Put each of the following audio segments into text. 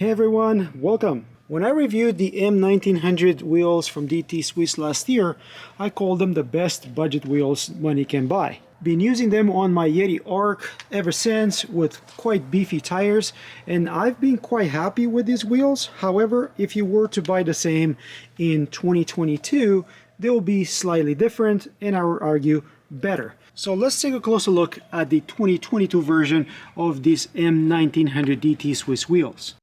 Hey everyone, welcome. When I reviewed the M1900 wheels from DT Swiss last year, I called them the best budget wheels money can buy. Been using them on my Yeti Arc ever since with quite beefy tires, and I've been quite happy with these wheels. However, if you were to buy the same in 2022, they'll be slightly different and I would argue better. So let's take a closer look at the 2022 version of these M1900 DT Swiss wheels.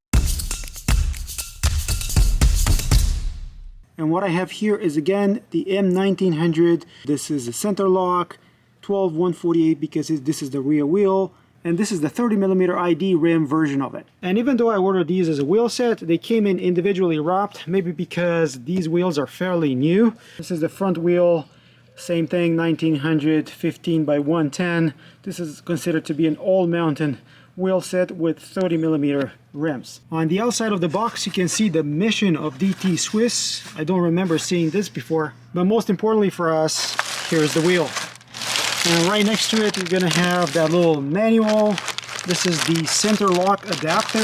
And what I have here is again the M1900. This is a center lock, 12-148 because this is the rear wheel, and this is the 30mm ID rim version of it. And even though I ordered these as a wheel set, they came in individually wrapped, maybe because these wheels are fairly new. This is the front wheel, same thing, 1900 15x110. This is considered to be an all-mountain wheel set with 30mm rims. On the outside of the box you can see the mission of DT Swiss. I don't remember seeing this before, but most importantly for us, here's the wheel. And right next to it you're gonna have that little manual. This is the center lock adapter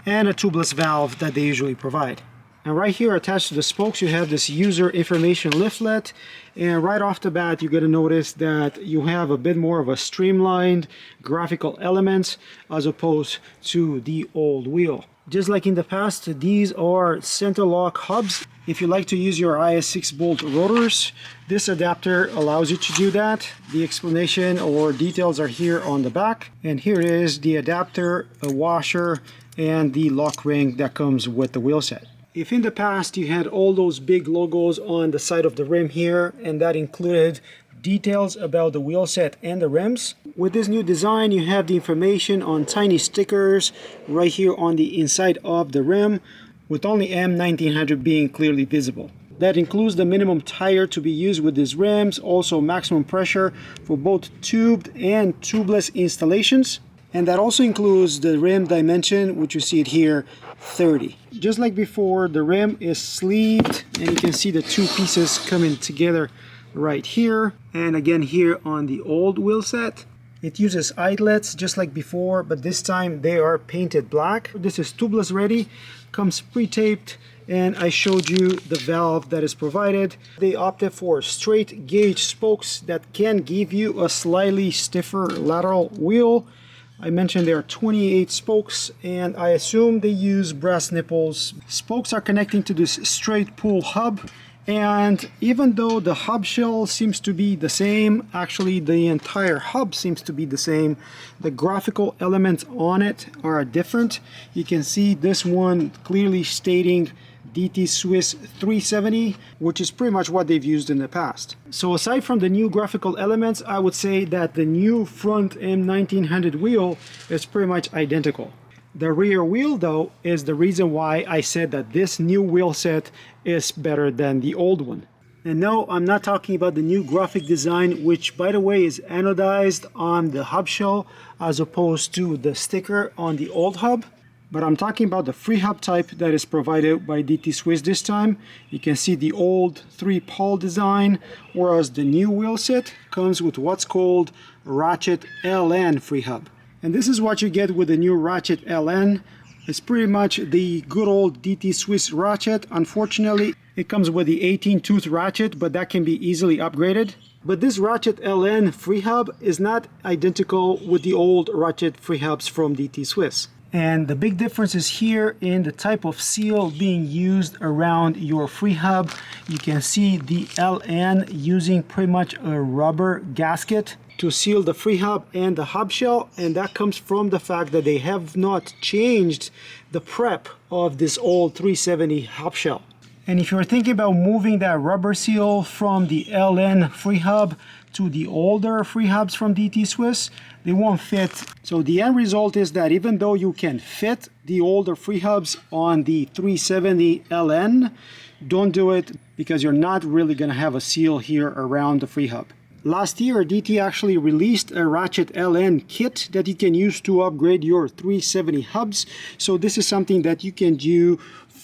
and a tubeless valve that they usually provide. And right here attached to the spokes you have this user information leaflet, and right off the bat you're going to notice that you have a bit more of a streamlined graphical elements as opposed to the old wheel. Just like in the past, these are center lock hubs. If you like to use your IS6 bolt rotors, this adapter allows you to do that. The explanation or details are here on the back, and here is the adapter, a washer, and the lock ring that comes with the wheel set. If in the past you had all those big logos on the side of the rim here, and that included details about the wheel set and the rims, with this new design you have the information on tiny stickers right here on the inside of the rim, with only M1900 being clearly visible. That includes the minimum tire to be used with these rims, also maximum pressure for both tubed and tubeless installations. And that also includes the rim dimension, which you see it here, 30. Just like before, the rim is sleeved, and you can see the two pieces coming together right here. And again here on the old wheel set. It uses eyelets just like before, but this time they are painted black. This is tubeless ready, comes pre-taped, and I showed you the valve that is provided. They opted for straight gauge spokes that can give you a slightly stiffer lateral wheel. I mentioned there are 28 spokes, and I assume they use brass nipples. Spokes are connecting to this straight pull hub, and even though the hub shell seems to be the same, actually the entire hub seems to be the same, the graphical elements on it are different. You can see this one clearly stating DT Swiss 370, which is pretty much what they've used in the past. So aside from the new graphical elements, I would say that the new front M1900 wheel is pretty much identical. The rear wheel though is the reason why I said that this new wheel set is better than the old one. And no, I'm not talking about the new graphic design, which by the way is anodized on the hub shell as opposed to the sticker on the old hub. But I'm talking about the freehub type that is provided by DT Swiss this time. You can see the old 3-pole design, whereas the new wheel set comes with what's called Ratchet LN freehub. And this is what you get with the new Ratchet LN. It's pretty much the good old DT Swiss ratchet. Unfortunately, it comes with the 18-tooth ratchet, but that can be easily upgraded. But this Ratchet LN freehub is not identical with the old Ratchet freehubs from DT Swiss. And the big difference is here in the type of seal being used around your freehub. You can see the LN using pretty much a rubber gasket to seal the freehub and the hub shell, and that comes from the fact that they have not changed the prep of this old 370 hub shell. And if you're thinking about moving that rubber seal from the LN freehub to the older freehubs from DT Swiss, they won't fit. So the end result is that even though you can fit the older freehubs on the 370 LN, don't do it because you're not really going to have a seal here around the freehub. Last year, DT actually released a Ratchet LN kit that you can use to upgrade your 370 hubs. So this is something that you can do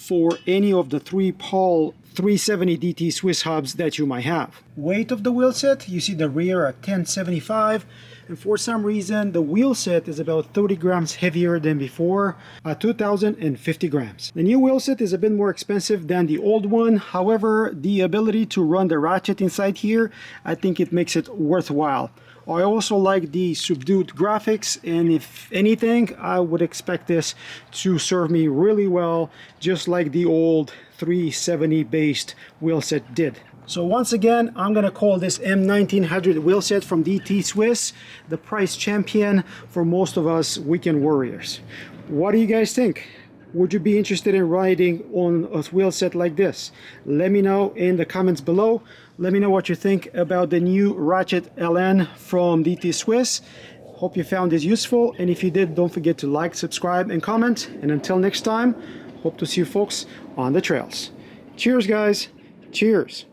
for any of the 3-pole 370 DT Swiss hubs that you might have. Weight of the wheel set, you see the rear at 1075, and for some reason the wheel set is about 30 grams heavier than before, at 2050 grams. The new wheel set is a bit more expensive than the old one. However, the ability to run the ratchet inside here, I think it makes it worthwhile. I also like the subdued graphics, and if anything, I would expect this to serve me really well, just like the old 370 based wheelset did. So once again, I'm gonna call this M1900 wheelset from DT Swiss the price champion for most of us weekend warriors. What do you guys think? Would you be interested in riding on a wheelset like this? Let me know in the comments below. Let me know what you think about the new Ratchet LN from DT Swiss. Hope you found this useful, and if you did, don't forget to like, subscribe, and comment. And until next time, hope to see you folks on the trails. Cheers, guys. Cheers.